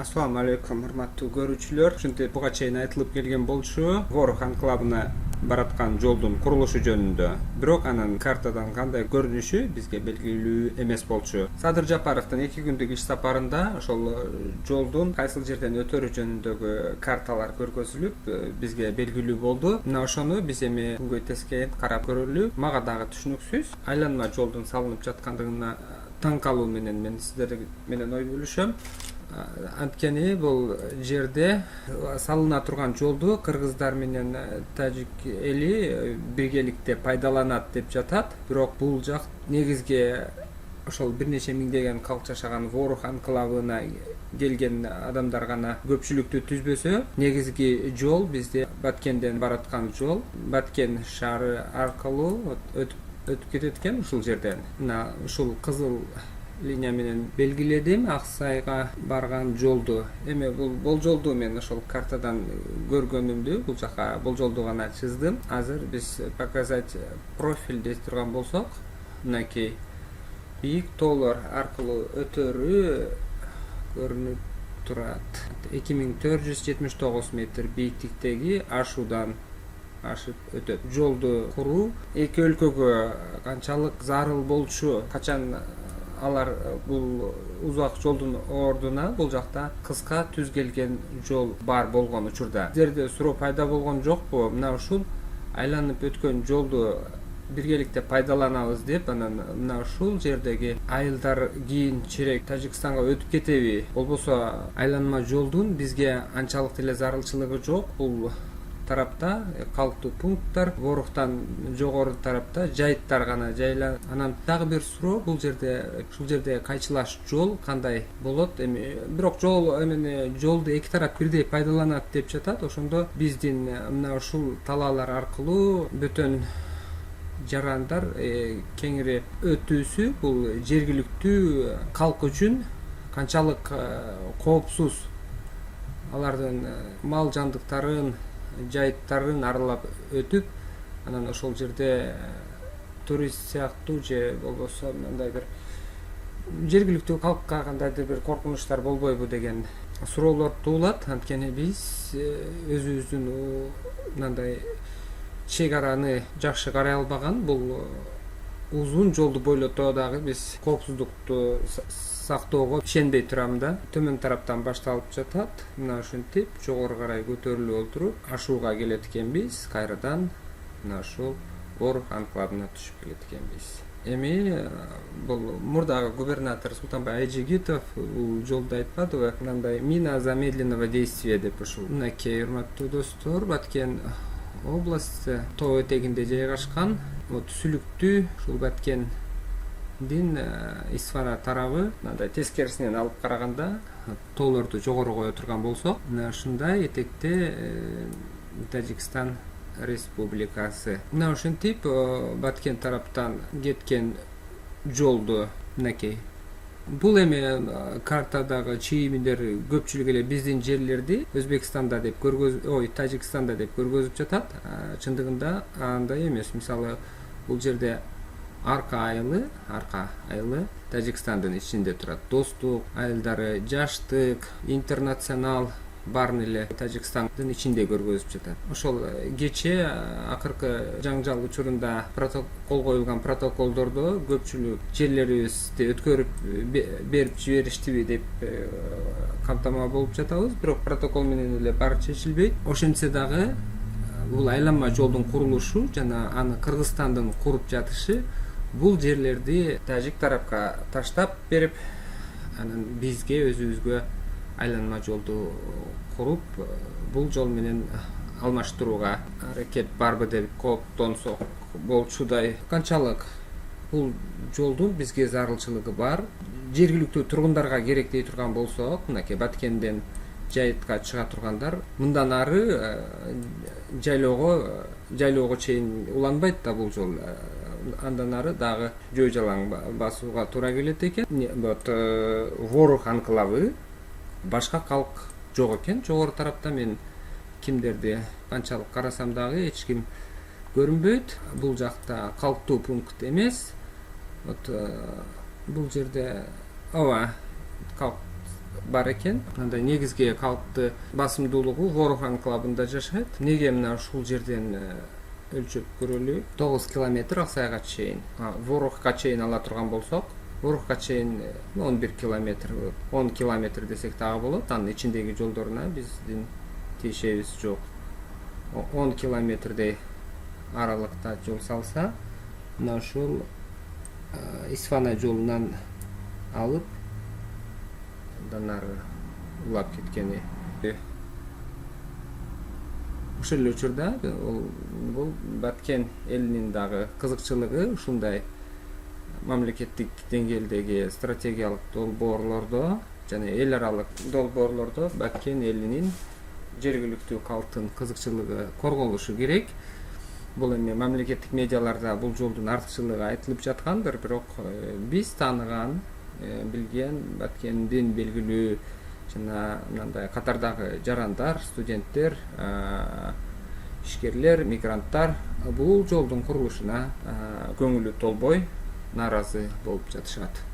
Assalamu alaikum, урматтуу көрүүчүлөр. Ушинтип буга чейин айтылып келген болчу, Ворух анклавына бараткан жолдун курулушу жөнүндө. Бирок анын картадан кандай көрүнүшү бизге белгилүү эмес болчу. Садыр Жапаровдун 2 күндүк иш сапарында ошол жолдун кайсыл жерден өтөрү жөнүндөгү карталар көргөзүлүп, бизге белгилүү болду. Мына ошону биз эми күнгөй тескейин карап көрөлү. Мага дагы түшүнүксүз. Айланма жолдун салынып жаткандыгына таң калуу менен мен сиздер менен ой бөлүшөм. Анткени бул жерде салына турган жолду кыргыздар менен тажик эли биргеликте пайдаланат деп жатат. Бирок бул жак негизге ошол бир нече миңдеген калк жашаган Ворух анклавына келген адамдар гана көпчүлүктү түзбөсө, негизги жол бизде Баткенден бараткан жол, Баткен шаары аркылуу өтүп кетет экен ушул жерден. Мына ушул кызыл линия менен белгиледим Ак-Сайга барган жолду. Эми бул болжолду мен ошол картадан көргөнүмдү бул жака болжолду гана чыздым. Азыр биз показать профиль дей турган болсок, мынакей бийик тоолор аркылуу өтөрү көрүнүп турат. 2479 метр бийиктиктеги ашуудан ашып өтөт. Жолду куруу эки өлкөгө канчалык зарыл болчу, качан алар бул узак жолдун ордуна бул жакта кыска түзгелген жол бар болгон учурда сиздерде суроо пайда болгон жокпу? Мына ушул айланып өткөн жолду биргеликте пайдаланабыз деп, анан мына ушул жердеги айылдар кийинчерээк Тажикстанга өтүп кетеби? Болбосо айланма жолдун бизге анчалык деле зарылчылыгы жок. Бул тарапта калктуу пункттар, Ворухтан жогору тарапта жайыттар гана жайла. Анан дагы бир суроо, бул жерде ушул жерде кайчылаш жол кандай болот? Эми бирок жолду эки тарап бирдей пайдаланат деп жатат. Ошондо биздин мына ушул талаалар аркылуу бөтөн жарандар кеңири өтүүсү бул жергиликтүү калк үчүн канчалык коопсуз, алардын мал жандыктарын, жайыттарын аралап өтүп, анан ошол жерде турист сыяктуу же болбосо мындай бир жергиликтүү калкка кандайдыр бир коркунучтар болбойбу деген суроолор туулат. Анткени биз өзүбүздүн мындай чек араны жакшы карай албаган, бул узун жолду бойлото дагы биз коопсуздукту сактоого ишенбей турам да. Төмөн тараптан башталып жатат. Мына ушинтип жогору карай көтөрүлүп олтуруп ашууга келет экенбиз. Кайрадан мына ушул Ворух анклавына түшүп келет экенбиз. Эми бул мурдагы губернатор Султанбай Айжигитов бул жолду айтпадыбы? Мындай мина замедленного действия деп ушул. Мынакей, урматтуу достор, Баткен областы тоо этегинде жайгашкан. Сүлүктүү ушул Баткен Исфара тарабы, мындай тескерисинен алып караганда, тоолорду жогору кое турган болсок, мына ушундай этекте Тажикстан Республикасы. Мына ушинтип Баткен тараптан кеткен жолду мынакей. Бул эми картадагы чийимдер көпчүлүк эле биздин жерлерди Өзбекстанда деп Тажикстанда деп көргөзүп жатат. Чындыгында андай эмес. Мисалы, бул жерде Арка айылы Тажикстандын ичинде турат. Достук айылдары, Жаштык, Интернационал баарын эле Тажикстандын ичинде көргөзүп жатат. Ошол кечээ акыркы жаңжал учурунда кол коюлган протоколдордо көпчүлүк жерлерибизди өткөрүп берип жибериштиби деп камтама болуп жатабыз. Бирок протокол менен эле баары чечилбейт. Ошентсе дагы бул айланма жолдун курулушу жана аны Кыргызстандын куруп жатышы бул жерлерди тажик тарапка таштап берип, анан бизге өзүбүзгө айланма жолду куруп, бул жол менен алмаштырууга аракет барбы деп кооптонсок болчудай. Канчалык бул жолдун бизге зарылчылыгы бар? Жергиликтүү тургундарга керек дей турган болсок, мынакей Баткенден жайытка чыга тургандар мындан ары жайлоого чейин уланбайт да бул жол. Андан ары дагы жөө жалаң басууга туура келет экен. Ворух анклавы башка калк жок экен. Жогору тарапта мен кимдерди канчалык карасам дагы эч ким көрүнбөйт. Бул жакта калктуу пункт эмес. Бул жерде калк бар экен. Мындай негизги калыпты басымдуулугу Ворох анклабында жашайт. Неге мына ушул жерден өлчөп көрөлү? 9 километр Ак-Сайга чейин. Ворохко чейин ала турган болсок, Ворохко чейин 11 километр, 10 километр десек дагы болот. Анын ичиндеги жолдоруна биздин тиешебиз жок. 10 километрдей аралыкта жол салса, мына ушул Исфана жолунан алып андан ары улап кеткени. Ушул эле учурда бул Баткен элинин дагы кызыкчылыгы ушундай мамлекеттик деңгээлдеги стратегиялык долбоорлордо жана эл аралык долбоорлордо Баткен элинин жергиликтүү калктын кызыкчылыгы корголушу керек. Бул эми мамлекеттик медиаларда бул жолдун артыкчылыгы айтылып жаткандыр, бирок биз тааныган, билген Баткендин белгилүү жана мындай катардагы жарандар, студенттер, ишкерлер, мигранттар бул жолдун курулушуна көңүлү толбой, нааразы болуп жатышат.